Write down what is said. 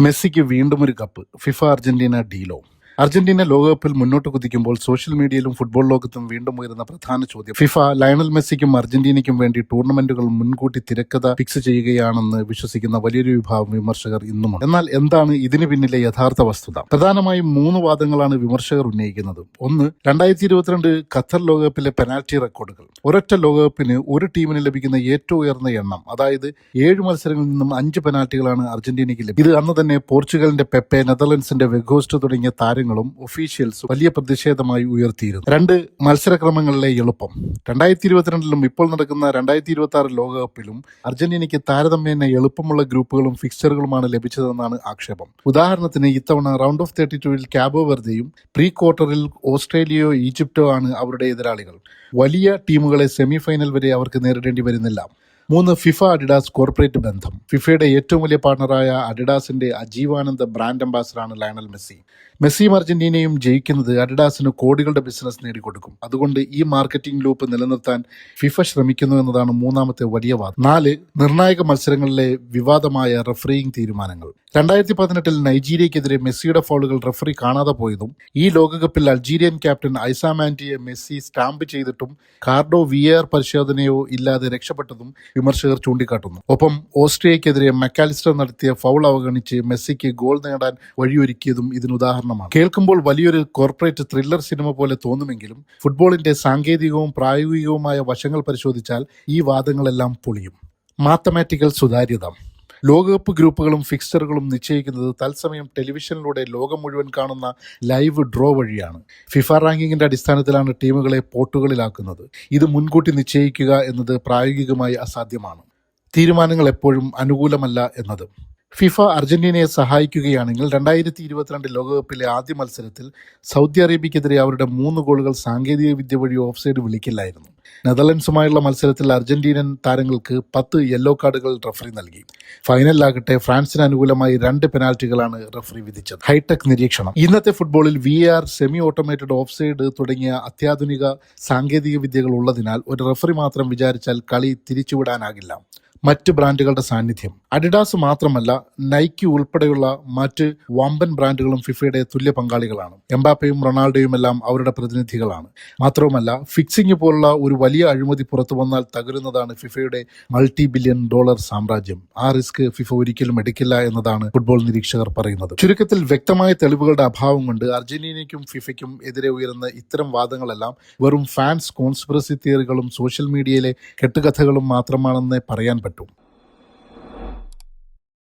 മെസ്സിക്ക് വീണ്ടും ഒരു കപ്പ്. ഫിഫ അർജന്റീന ഡീലോ. അർജന്റീന ലോകകപ്പിൽ മുന്നോട്ട് കുതിക്കുമ്പോൾ സോഷ്യൽ മീഡിയയിലും ഫുട്ബോൾ ലോകത്തും വീണ്ടും ഉയരുന്ന പ്രധാന ചോദ്യം, ഫിഫ ലയണൽ മെസ്സിക്കും അർജന്റീനയ്ക്കും വേണ്ടി ടൂർണമെന്റുകൾ മുൻകൂട്ടി തിരക്കഥ ഫിക്സ് ചെയ്യുകയാണെന്ന് വിശ്വസിക്കുന്ന വലിയൊരു വിഭാഗം വിമർശകർ ഇന്നുമുണ്ട്. എന്നാൽ എന്താണ് ഇതിന് പിന്നിലെ യഥാർത്ഥ വസ്തുത? പ്രധാനമായും 3 വാദങ്ങളാണ് വിമർശകർ ഉന്നയിക്കുന്നത്. ഒന്ന്, 2022 ഖത്തർ ലോകകപ്പിലെ പെനാൽറ്റി റെക്കോർഡുകൾ. ഒരൊറ്റ ലോകകപ്പിന് ഒരു ടീമിന് ലഭിക്കുന്ന ഏറ്റവും ഉയർന്ന എണ്ണം, അതായത് 7 മത്സരങ്ങളിൽ നിന്നും 5 പെനാൽറ്റികളാണ് അർജന്റീനയ്ക്ക് ലഭിച്ചത്. ഇത് അന്ന് തന്നെ പോർച്ചുഗലിന്റെ പെപ്പെ, നെതർലൻഡ്സിന്റെ വെഗോസ്റ്റ് തുടങ്ങിയ താരങ്ങളും ഒഫീഷ്യൽസും വലിയ പ്രതിഷേധമായി ഉയർത്തിയിരുന്നു. 2, മത്സരക്രമങ്ങളിലെ എളുപ്പം. 2022 ഇപ്പോൾ നടക്കുന്ന 2026 ലോകകപ്പിലും അർജന്റീനയ്ക്ക് താരതമ്യേന എളുപ്പമുള്ള ഗ്രൂപ്പുകളും ഫിക്സ്ചറുകളുമാണ് ലഭിച്ചതെന്നാണ് ആക്ഷേപം. ഉദാഹരണത്തിന്, ഇത്തവണ റൗണ്ട് ഓഫ് 32 കാബോ വെർദെയും പ്രീ ക്വാർട്ടറിൽ ഓസ്ട്രേലിയയോ ഈജിപ്റ്റോ ആണ് അവരുടെ എതിരാളികൾ. വലിയ ടീമുകളെ സെമി ഫൈനൽ വരെ അവർക്ക് നേരിടേണ്ടി വരുന്നില്ല. 3, ഫിഫ അഡിഡാസ് കോർപ്പറേറ്റ് ബന്ധം. ഫിഫയുടെ ഏറ്റവും വലിയ പാർട്ണറായ അഡിഡാസിന്റെ അജീവാനന്ദ ബ്രാൻഡ് അംബാസഡറാണ് ലയണൽ മെസ്സി. മെസ്സിയും അർജന്റീനയും ജയിക്കുന്നത് അഡിഡാസിന് കോടികളുടെ ബിസിനസ് നേടിക്കൊടുക്കും. അതുകൊണ്ട് ഈ മാർക്കറ്റിംഗ് ലൂപ്പ് നിലനിർത്താൻ ഫിഫ ശ്രമിക്കുന്നു എന്നതാണ് മൂന്നാമത്തെ വലിയ വാദം. 4, നിർണായക മത്സരങ്ങളിലെ വിവാദമായ റഫറിയിങ് തീരുമാനങ്ങൾ. 2018 നൈജീരിയക്കെതിരെ മെസ്സിയുടെ ഫൗളുകൾ റഫറി കാണാതെ പോയതും ഈ ലോകകപ്പിൽ അൾജീരിയൻ ക്യാപ്റ്റൻ ഐസാ മാൻറ്റിയെ മെസ്സി സ്റ്റാമ്പ് ചെയ്തിട്ടും കാർഡോ VAR പരിശോധനയോ ഇല്ലാതെ രക്ഷപ്പെട്ടതും വിമർശകർ ചൂണ്ടിക്കാട്ടുന്നു. ഒപ്പം ഓസ്ട്രിയക്കെതിരെ മക്കാലിസ്റ്റർ നടത്തിയ ഫൗൾ അവഗണിച്ച് മെസ്സിക്ക് ഗോൾ നേടാൻ വഴിയൊരുക്കിയതും ഇതിനുദാഹരണമാണ്. കേൾക്കുമ്പോൾ വലിയൊരു കോർപ്പറേറ്റ് ത്രില്ലർ സിനിമ പോലെ തോന്നുമെങ്കിലും ഫുട്ബോളിന്റെ സാങ്കേതികവും പ്രായോഗികവുമായ വശങ്ങൾ പരിശോധിച്ചാൽ ഈ വാദങ്ങളെല്ലാം പൊളിയും. മാത്തമാറ്റിക്കൽ സുതാര്യത. ലോകകപ്പ് ഗ്രൂപ്പുകളും ഫിക്സ്ചറുകളും നിശ്ചയിക്കുന്നത് തത്സമയം ടെലിവിഷനിലൂടെ ലോകം മുഴുവൻ കാണുന്ന ലൈവ് ഡ്രോ വഴിയാണ്. ഫിഫ റാങ്കിങ്ങിന്റെ അടിസ്ഥാനത്തിലാണ് ടീമുകളെ പോട്ടുകളിലാക്കുന്നത്. ഇത് മുൻകൂട്ടി നിശ്ചയിക്കുക എന്നത് പ്രായോഗികമായി അസാധ്യമാണ്. തീരുമാനങ്ങൾ എപ്പോഴും അനുകൂലമല്ല എന്നത്. ഫിഫ അർജന്റീനയെ സഹായിക്കുകയാണെങ്കിൽ 2022 ലോകകപ്പിലെ ആദ്യ മത്സരത്തിൽ സൗദി അറേബ്യക്കെതിരെ അവരുടെ 3 ഗോളുകൾ സാങ്കേതിക വിദ്യ വഴി ഓഫ് സൈഡ് വിളിക്കില്ലായിരുന്നു. നെതർലൻഡ്സുമായുള്ള മത്സരത്തിൽ അർജന്റീനൻ താരങ്ങൾക്ക് 10 യെല്ലോ കാർഡുകൾ റഫറി നൽകി. ഫൈനലിലാകട്ടെ ഫ്രാൻസിന് അനുകൂലമായി 2 പെനാൽറ്റികളാണ് റഫറി വിധിച്ചത്. ഹൈടെക് നിരീക്ഷണം. ഇന്നത്തെ ഫുട്ബോളിൽ VAR, semi automated of side തുടങ്ങിയ അത്യാധുനിക സാങ്കേതിക വിദ്യകൾ ഉള്ളതിനാൽ ഒരു റഫറി മാത്രം വിചാരിച്ചാൽ കളി തിരിച്ചുവിടാനാകില്ല. മറ്റ് ബ്രാൻഡുകളുടെ സാന്നിധ്യം. അഡിഡാസ് മാത്രമല്ല, നൈക്കി ഉൾപ്പെടെയുള്ള മറ്റ് വമ്പൻ ബ്രാൻഡുകളും ഫിഫയുടെ തുല്യ പങ്കാളികളാണ്. എംബാപ്പയും റൊണാൾഡോയും എല്ലാം അവരുടെ പ്രതിനിധികളാണ്. മാത്രവുമല്ല, ഫിക്സിംഗ് പോലുള്ള ഒരു വലിയ അഴിമതി പുറത്തു വന്നാൽ തകരുന്നതാണ് ഫിഫയുടെ $multi-billion സാമ്രാജ്യം. ആ റിസ്ക് ഫിഫ ഒരിക്കലും എടുക്കില്ല എന്നതാണ് ഫുട്ബോൾ നിരീക്ഷകർ പറയുന്നത്. ചുരുക്കത്തിൽ, വ്യക്തമായ തെളിവുകളുടെ അഭാവം കൊണ്ട് അർജന്റീനയ്ക്കും ഫിഫയ്ക്കും എതിരെ ഉയരുന്ന ഇത്തരം വാദങ്ങളെല്ലാം വെറും ഫാൻസ് കോൺസ്പിറസി തിയറികളും സോഷ്യൽ മീഡിയയിലെ കെട്ടുകഥകളും മാത്രമാണെന്നേ പറയാൻ പറ്റും.